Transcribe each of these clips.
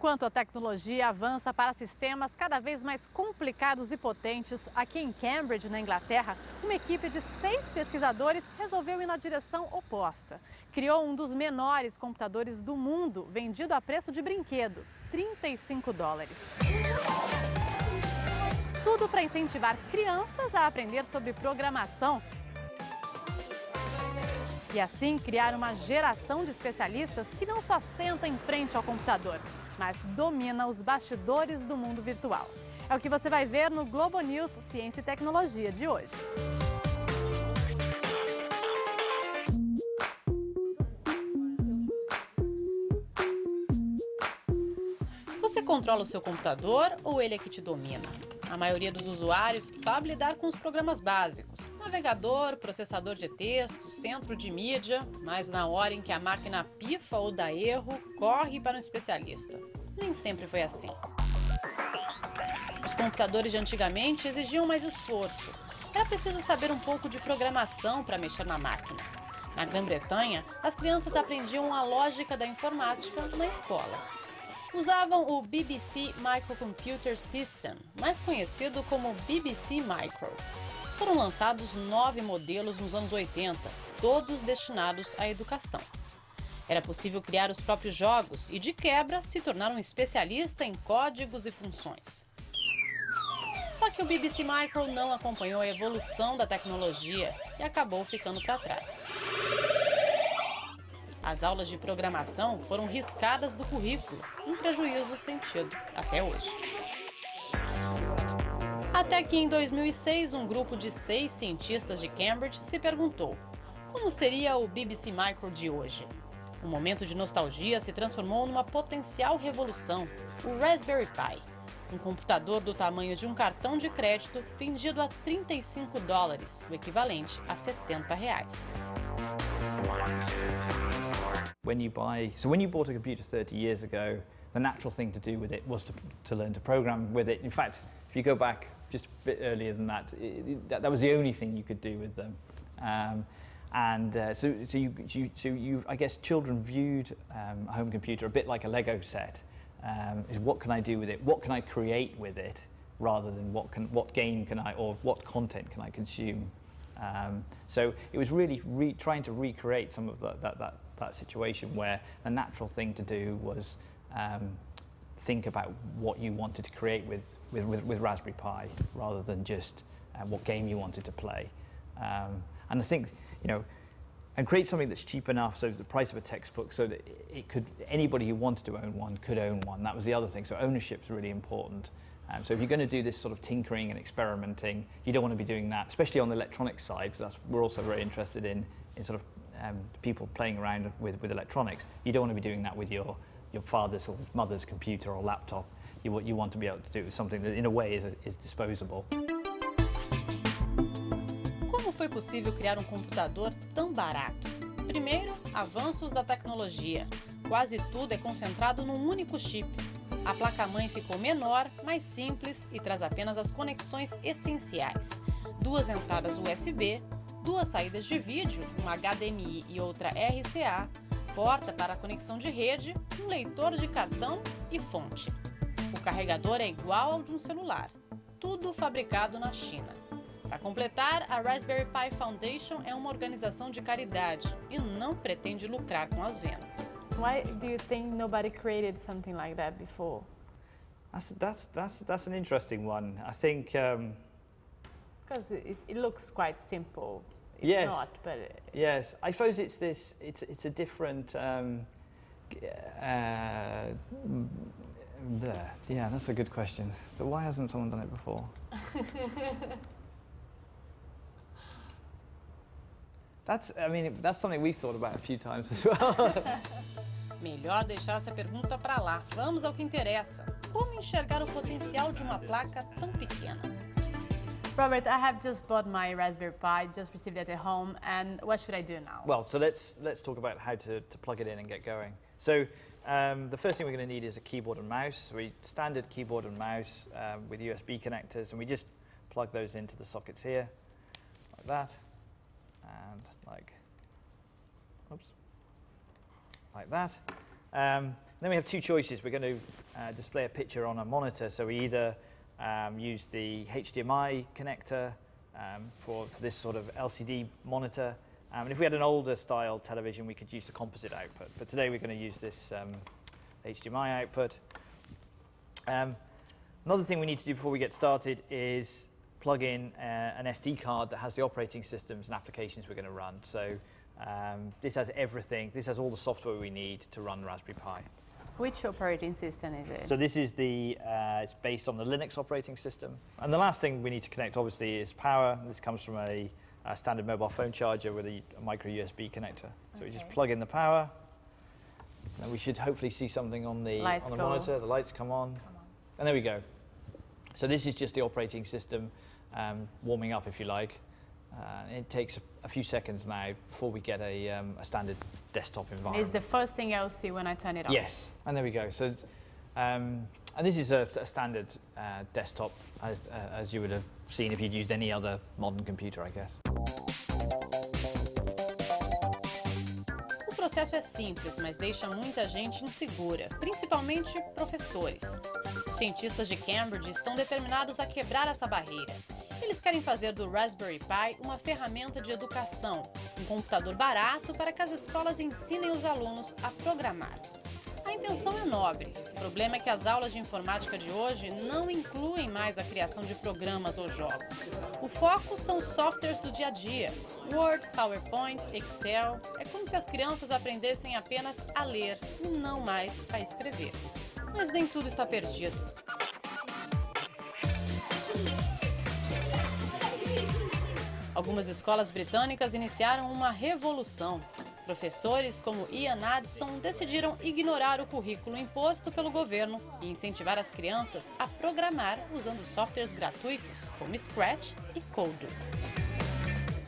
Enquanto a tecnologia avança para sistemas cada vez mais complicados e potentes, aqui em Cambridge, na Inglaterra, uma equipe de 6 pesquisadores resolveu ir na direção oposta. Criou um dos menores computadores do mundo, vendido a preço de brinquedo, $35. Tudo para incentivar crianças a aprender sobre programação e assim criar uma geração de especialistas que não só senta em frente ao computador, mas domina os bastidores do mundo virtual. É o que você vai ver no Globo News Ciência e Tecnologia de hoje. Você controla o seu computador ou ele é que te domina? A maioria dos usuários sabe lidar com os programas básicos: navegador, processador de texto, centro de mídia, mas na hora em que a máquina pifa ou dá erro, corre para um especialista. Nem sempre foi assim. Os computadores de antigamente exigiam mais esforço. Era preciso saber um pouco de programação para mexer na máquina. Na Grã-Bretanha, as crianças aprendiam a lógica da informática na escola. Usavam o BBC Microcomputer System, mais conhecido como BBC Micro. Foram lançados 9 modelos nos anos 80, todos destinados à educação. Era possível criar os próprios jogos e, de quebra, se tornar um especialista em códigos e funções. Só que o BBC Micro não acompanhou a evolução da tecnologia e acabou ficando para trás. As aulas de programação foram riscadas do currículo, um prejuízo sentido até hoje. Até que em 2006, um grupo de 6 cientistas de Cambridge se perguntou: como seria o BBC Micro de hoje? Um momento de nostalgia se transformou numa potencial revolução, o Raspberry Pi, um computador do tamanho de um cartão de crédito vendido a $35, o equivalente a R$70. When you bought a computer 30 years ago, the natural thing to do with it was to learn to program with it. In fact, if you go back just a bit earlier than that, that was the only thing you could do with them. I guess children viewed a home computer a bit like a Lego set. Is what can I do with it? What can I create with it? Rather than what game can I, or what content can I consume? So it was really trying to recreate some of that situation where the natural thing to do was think about what you wanted to create with Raspberry Pi, rather than just what game you wanted to play. And I think, and create something that's cheap enough, so the price of a textbook, so that anybody who wanted to own one could own one. That was the other thing. So ownership's really important. So if you're going to do this sort of tinkering and experimenting, you don't want to be doing that, especially on the electronics side, because we're also very interested in sort of people playing around with electronics. You don't want to be doing that with your father's or mother's computer or laptop. You want to be able to do it with something that, in a way, is disposable. Como foi possível criar um computador tão barato? Primeiro, avanços da tecnologia. Quase tudo é concentrado num único chip. A placa-mãe ficou menor, mais simples e traz apenas as conexões essenciais: 2 entradas USB, 2 saídas de vídeo, uma HDMI e outra RCA, porta para a conexão de rede, um leitor de cartão e fonte. O carregador é igual ao de um celular, tudo fabricado na China. Para completar, a Raspberry Pi Foundation é uma organização de caridade e não pretende lucrar com as vendas. Why do you think nobody created something like that before? That's an interesting one. I think Because it looks quite simple. It's yes, not, but yes. I suppose it's a different. Yeah, that's a good question. So why hasn't someone done it before? That's something we've thought about a few times as well. Melhor deixar essa pergunta para lá. Vamos ao que interessa. Como enxergar o potencial de uma placa tão pequena? Robert, I have just bought my Raspberry Pi, just received it at home, and what should I do now? Well, so let's talk about how to plug it in and get going. So the first thing we're going to need is a keyboard and mouse. Standard keyboard and mouse with USB connectors, and we just plug those into the sockets here, like that, and like that. Then we have two choices. We're going to display a picture on a monitor, so we either use the HDMI connector for this sort of LCD monitor, and if we had an older style television we could use the composite output, but today we're going to use this HDMI output. Another thing we need to do before we get started is plug in an SD card that has the operating systems and applications we're going to run. So this has everything. This has all the software we need to run Raspberry Pi. Which operating system is it? So this is it's based on the Linux operating system. And the last thing we need to connect, obviously, is power. This comes from a standard mobile phone charger with a micro USB connector. So we just plug in the power. And we should hopefully see something on the monitor. The lights come on. And there we go. So this is just the operating system warming up, if you like. It takes a few seconds now before we get a standard desktop environment. It's the first thing I'll see when I turn it on. Yes, and there we go. So, and this is a standard desktop, as you would have seen if you'd used any other modern computer, I guess. O processo é simples, mas deixa muita gente insegura, principalmente professores. Os cientistas de Cambridge estão determinados a quebrar essa barreira. Eles querem fazer do Raspberry Pi uma ferramenta de educação, um computador barato para que as escolas ensinem os alunos a programar. A intenção é nobre. O problema é que as aulas de informática de hoje não incluem mais a criação de programas ou jogos. O foco são os softwares do dia a dia. Word, PowerPoint, Excel. É como se as crianças aprendessem apenas a ler e não mais a escrever. Mas nem tudo está perdido. Algumas escolas britânicas iniciaram uma revolução. Professores como Ian Addison decidiram ignorar o currículo imposto pelo governo e incentivar as crianças a programar usando softwares gratuitos como Scratch e Coded.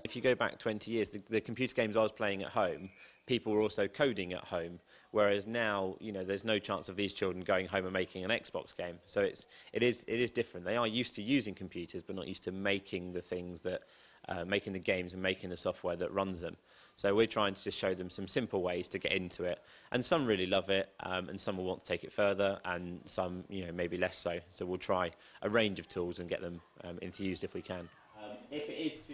If you go back 20 years, the computer games I was playing at home, people were also coding at home, whereas now, you know, there's no chance of these children going home and making an Xbox game. So it is different. They are used to using computers, but not used to making the things that, making the games and making the software that runs them. So we're trying to just show them some simple ways to get into it, and some really love it, and some will want to take it further, and some, you know, maybe less so. So we'll try a range of tools and get them enthused if we can.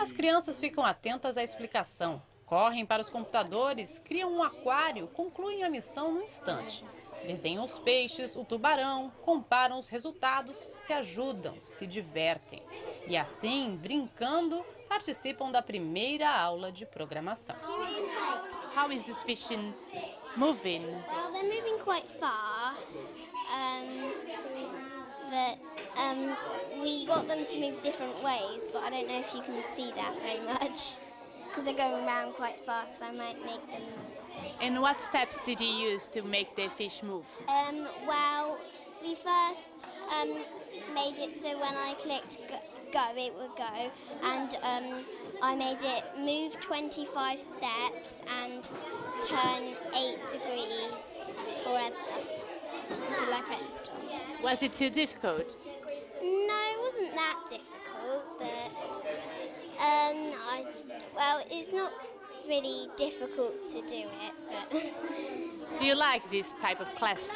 As crianças ficam atentas à explicação, correm para os computadores, criam um aquário, concluem a missão no instante. Desenham os peixes, o tubarão, comparam os resultados, se ajudam, se divertem. E assim, brincando, participam da primeira aula de programação. How is this fish moving? Well, they're moving quite fast, but we got them to move different ways, but I don't know if you can see that very much, because they're going around quite fast, so I might make them... And what steps did you use to make the fish move? Well, we first made it so when I clicked go, it would go, and I made it move 25 steps and turn 8 degrees forever until I pressed stop. Was it too difficult? No, it wasn't that difficult, but well, it's not really difficult to do it, but... Do you like this type of class?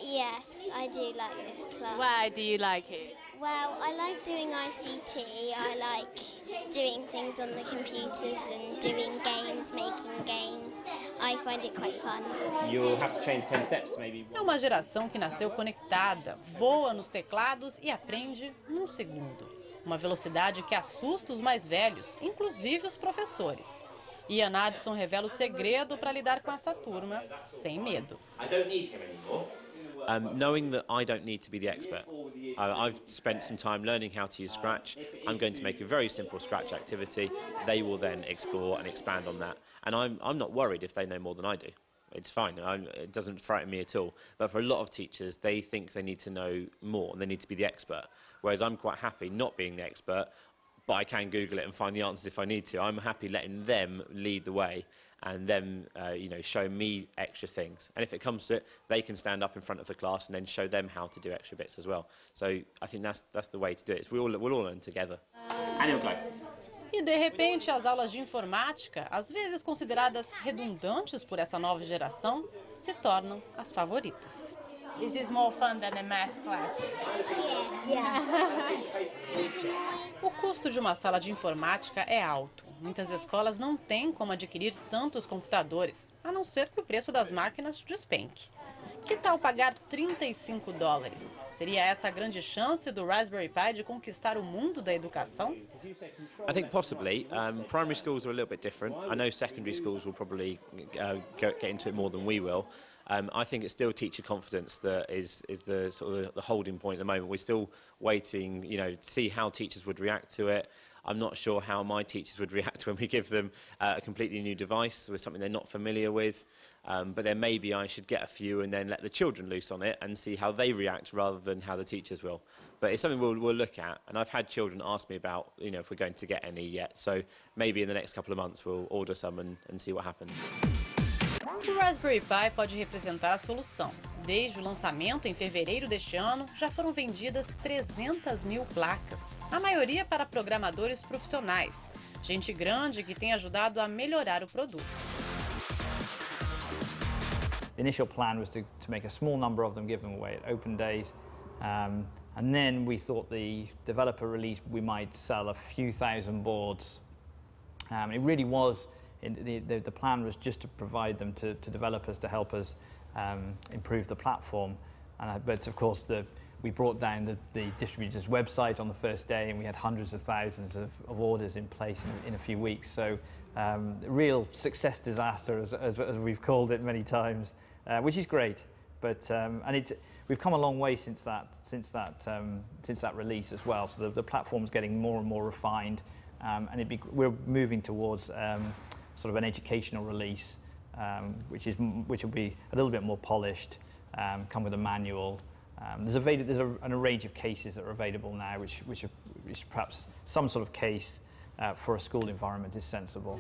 Yes, I do like this class. Why do you like it? Well, I like doing ICT, I like doing things on the computers and doing games, making games. I find it quite fun. You'll have to change 10 steps to maybe... É uma geração que nasceu conectada, voa nos teclados e aprende num segundo. Uma velocidade que assusta os mais velhos, inclusive os professores. Ian Addison revela o segredo para lidar com essa turma sem medo. I don't need him anymore. Knowing that I don't need to be the expert. I've spent some time learning how to use Scratch. I'm going to make a very simple Scratch activity. They will then explore and expand on that. And I'm not worried if they know more than I do. It's fine. It doesn't frighten me at all. But for a lot of teachers, they think they need to know more and they need to be the expert. Whereas I'm quite happy not being the expert, but I can Google it and find the answers if I need to. I'm happy letting them lead the way and them, you know, show me extra things. And if it comes to it, they can stand up in front of the class and then show them how to do extra bits as well. So I think that's the way to do it. We'll all learn together. And it'll go. E, de repente, as aulas de informática, às vezes consideradas redundantes por essa nova geração, se tornam as favoritas. Is this more fun than the math classes? O custo de uma sala de informática é alto. Muitas escolas não têm como adquirir tantos computadores, a não ser que o preço das máquinas despenque. Que tal pagar $35? Seria essa a grande chance do Raspberry Pi de conquistar o mundo da educação? I think possibly. Primary schools are a little bit different. I know secondary schools will probably get into it more than we will. I think it's still teacher confidence that is the sort of the holding point at the moment. We're still waiting, to see how teachers would react to it. I'm not sure how my teachers would react when we give them a completely new device with something they're not familiar with. But then maybe I should get a few and then let the children loose on it and see how they react rather than how the teachers will. But it's something we'll look at. And I've had children ask me about, if we're going to get any yet. So maybe in the next couple of months we'll order some and see what happens. O Raspberry Pi pode representar a solução. Desde o lançamento em fevereiro deste ano, já foram vendidas 300 mil placas, a maioria para programadores profissionais, gente grande que tem ajudado a melhorar o produto. The initial plan was to make a small number of them, give them away at open days, and then we thought the developer release we might sell a few thousand boards. It really was. The plan was just to provide them to developers to help us improve the platform. But of course, we brought down the distributor's website on the first day, and we had hundreds of thousands of orders in place in a few weeks. So, real success disaster, as we've called it many times, which is great. But we've come a long way since that release as well. So the platform's getting more and more refined, and we're moving towards sort of an educational release, which will be a little bit more polished, come with a manual. There's a range of cases that are available now, which perhaps some sort of case for a school environment is sensible.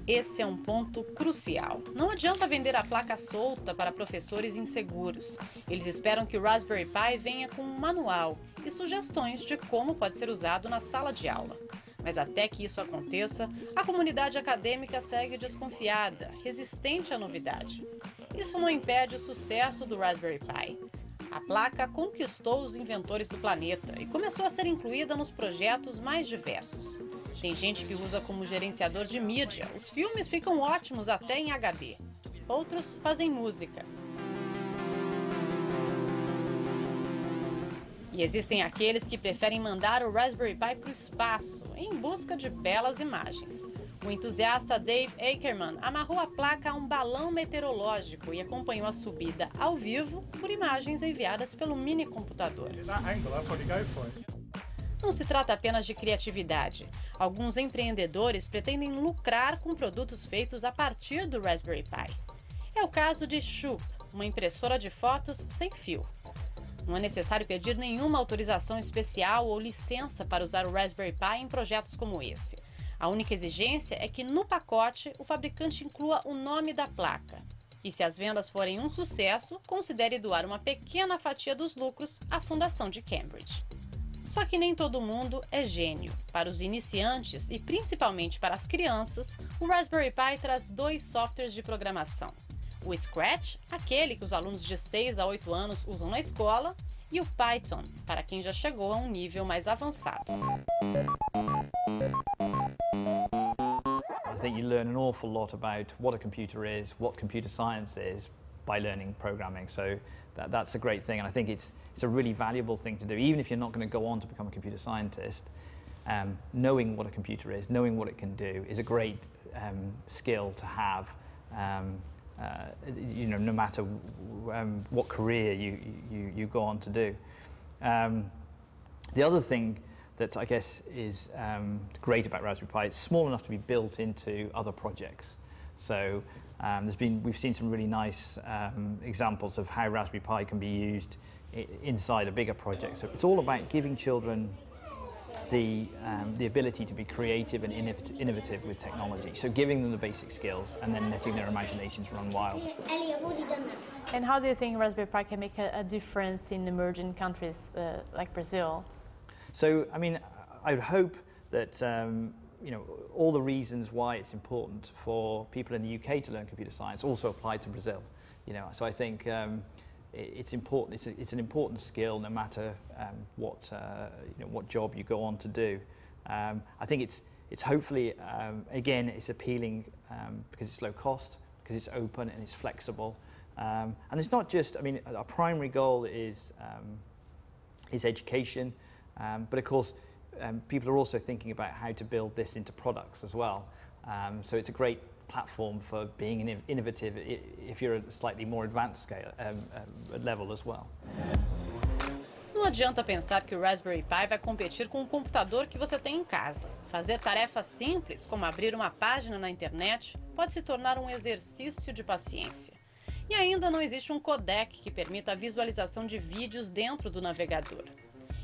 Esse é um ponto crucial. Não adianta vender a placa solta para professores inseguros. Eles esperam que o Raspberry Pi venha com um manual e sugestões de como pode ser usado na sala de aula. Mas até que isso aconteça, a comunidade acadêmica segue desconfiada, resistente à novidade. Isso não impede o sucesso do Raspberry Pi. A placa conquistou os inventores do planeta e começou a ser incluída nos projetos mais diversos. Tem gente que usa como gerenciador de mídia, os filmes ficam ótimos até em HD. Outros fazem música. E existem aqueles que preferem mandar o Raspberry Pi para o espaço, em busca de belas imagens. O entusiasta Dave Ackerman amarrou a placa a um balão meteorológico e acompanhou a subida ao vivo por imagens enviadas pelo minicomputador. Não se trata apenas de criatividade. Alguns empreendedores pretendem lucrar com produtos feitos a partir do Raspberry Pi. É o caso de Shoop, uma impressora de fotos sem fio. Não é necessário pedir nenhuma autorização especial ou licença para usar o Raspberry Pi em projetos como esse. A única exigência é que no pacote o fabricante inclua o nome da placa. E se as vendas forem um sucesso, considere doar uma pequena fatia dos lucros à Fundação de Cambridge. Só que nem todo mundo é gênio. Para os iniciantes e principalmente para as crianças, o Raspberry Pi traz 2 softwares de programação. O Scratch, aquele que os alunos de 6 a 8 anos usam na escola, e o Python, para quem já chegou a um nível mais avançado. I think you learn an awful lot about what a computer is, what computer science is, by learning programming. So that's a great thing, and I think it's a really valuable thing to do, even if you're not going to go on to become a computer scientist. Knowing what a computer is, knowing what it can do, is a great skill to have. No matter what career you go on to do. The other thing that I guess is great about Raspberry Pi, it's small enough to be built into other projects. So we've seen some really nice examples of how Raspberry Pi can be used inside a bigger project. So it's all about giving children the ability to be creative and innovative with technology. So giving them the basic skills and then letting their imaginations run wild. And how do you think Raspberry Pi can make a difference in emerging countries like Brazil? So, I mean, I would hope that you know, all the reasons why it's important for people in the UK to learn computer science also apply to Brazil. You know, so I think it's important. It's an important skill, no matter what you know, what job you go on to do. I think it's hopefully again it's appealing because it's low cost, because it's open and it's flexible, and it's not just. I mean, our primary goal is education, but of course. People are also thinking about how to build this into products as well. So it's a great platform for being innovative if you're at a slightly more advanced scale, level as well. Não adianta pensar que o Raspberry Pi vai competir com o computador que você tem em casa. Fazer tarefas simples, como abrir uma página na internet, pode se tornar um exercício de paciência. E ainda não existe um codec que permita a visualização de vídeos dentro do navegador.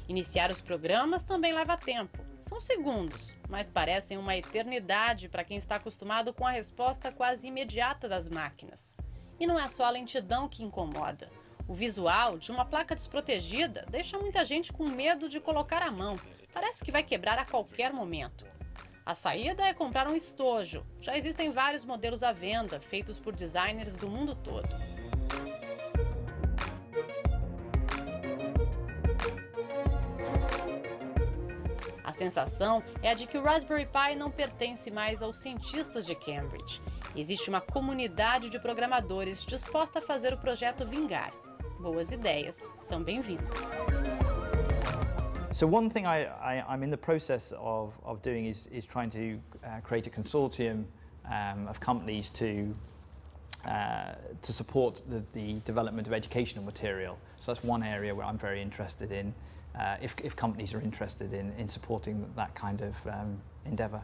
Iniciar os programas também leva tempo. São segundos, mas parecem uma eternidade para quem está acostumado com a resposta quase imediata das máquinas. E não é só a lentidão que incomoda. O visual de uma placa desprotegida deixa muita gente com medo de colocar a mão. Parece que vai quebrar a qualquer momento. A saída é comprar um estojo. Já existem vários modelos à venda, feitos por designers do mundo todo. A sensação é a de que o Raspberry Pi não pertence mais aos cientistas de Cambridge. Existe uma comunidade de programadores disposta a fazer o projeto vingar. Boas ideias são bem-vindas. So one thing I'm in the process of doing is trying to create a consortium of companies to support the development of educational material. So that's one area where I'm very interested in. If companies are interested in supporting that kind of endeavor.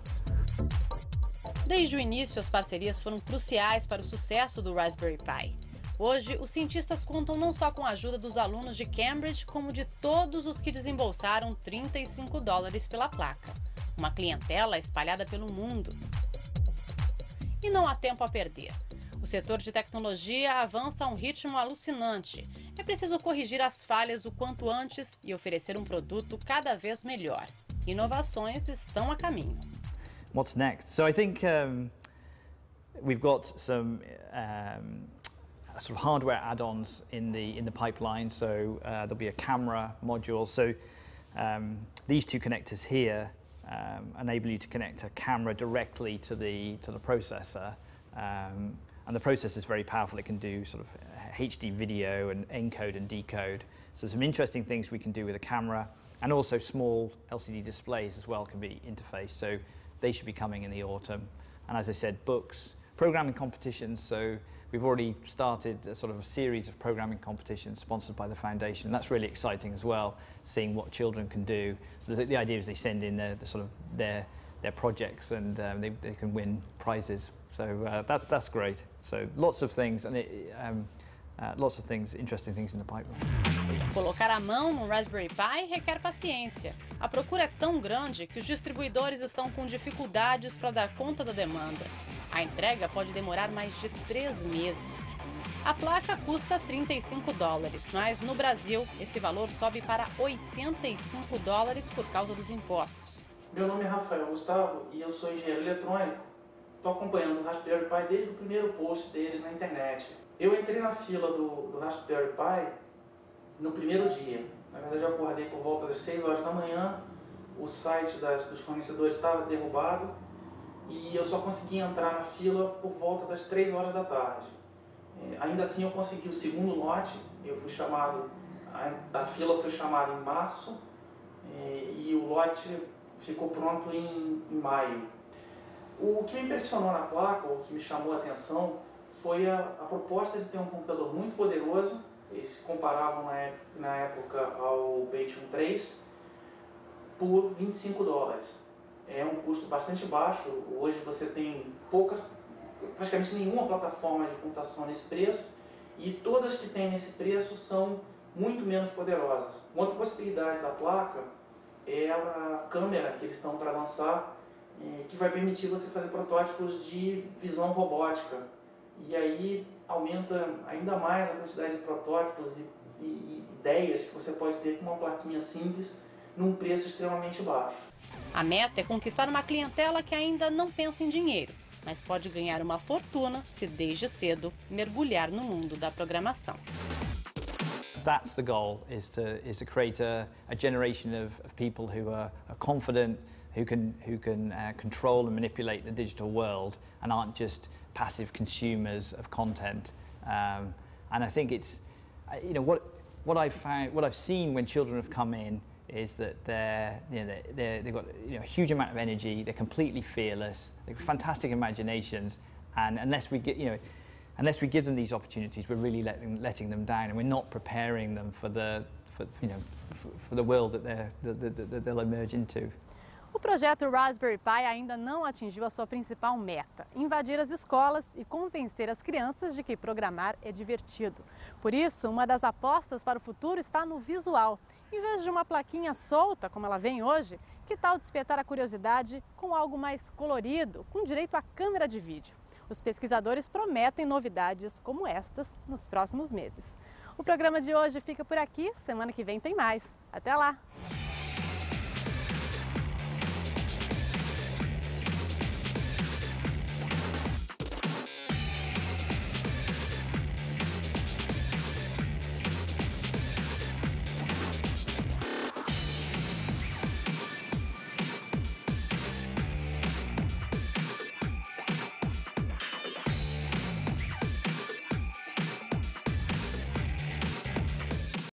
Desde o início, as parcerias foram cruciais para o sucesso do Raspberry Pi. Hoje, os cientistas contam não só com a ajuda dos alunos de Cambridge, como de todos os que desembolsaram $35 pela placa. Uma clientela espalhada pelo mundo. E não há tempo a perder. O setor de tecnologia avança a um ritmo alucinante. É preciso corrigir as falhas o quanto antes e oferecer um produto cada vez melhor. Inovações estão a caminho. What's next? So I think we've got some sort of hardware add-ons in the pipeline. So there'll be a camera module. So these two connectors here enable you to connect a camera directly to the processor. And the processor is very powerful. It can do sort of HD video and encode and decode. So some interesting things we can do with a camera, and also small LCD displays as well can be interfaced. So they should be coming in the autumn. And as I said, books, programming competitions. So we've already started a sort of a series of programming competitions sponsored by the foundation. And that's really exciting as well, seeing what children can do. So the idea is they send in their projects, and they can win prizes. So that's great. So lots of things, and lots of things, interesting things in the pipeline. Colocar a mão no Raspberry Pi requer paciência. A procura é tão grande que os distribuidores estão com dificuldades para dar conta da demanda. A entrega pode demorar mais de 3 meses. A placa custa $35, mas no Brasil esse valor sobe para $85 por causa dos impostos. Meu nome é Rafael Gustavo e eu sou engenheiro eletrônico. Estou acompanhando o Raspberry Pi desde o primeiro post deles na internet. Eu entrei na fila do Raspberry Pi no primeiro dia. Na verdade, eu acordei por volta das 6 horas da manhã, o site dos fornecedores estava derrubado e eu só consegui entrar na fila por volta das 3 horas da tarde. Ainda assim, eu consegui o segundo lote. Eu fui chamado, a fila foi chamada em março e o lote ficou pronto em maio. O que me impressionou na placa, o que me chamou a atenção, foi a proposta de ter um computador muito poderoso. Eles comparavam na época ao Pentium 3 por $25. É um custo bastante baixo. Hoje você tem praticamente nenhuma plataforma de computação nesse preço, e todas que tem nesse preço são muito menos poderosas. Uma outra possibilidade da placa é a câmera que eles estão para lançar, que vai permitir você fazer protótipos de visão robótica. E aí aumenta ainda mais a quantidade de protótipos e ideias que você pode ter com uma plaquinha simples num preço extremamente baixo. A meta é conquistar uma clientela que ainda não pensa em dinheiro, mas pode ganhar uma fortuna se desde cedo mergulhar no mundo da programação. That's the goal, is to create a generation of people who are confident, who can control and manipulate the digital world and aren't just passive consumers of content. And I think it's, you know, what I've seen when children have come in is that they've got, you know, a huge amount of energy. They're completely fearless. They've fantastic imaginations, and unless we give them these opportunities, we're really letting them down, and we're not preparing them for the world that they'll emerge into. O projeto Raspberry Pi ainda não atingiu a sua principal meta, invadir as escolas e convencer as crianças de que programar é divertido. Por isso, uma das apostas para o futuro está no visual. Em vez de uma plaquinha solta, como ela vem hoje, que tal despertar a curiosidade com algo mais colorido, com direito à câmera de vídeo? Os pesquisadores prometem novidades como estas nos próximos meses. O programa de hoje fica por aqui, semana que vem tem mais. Até lá!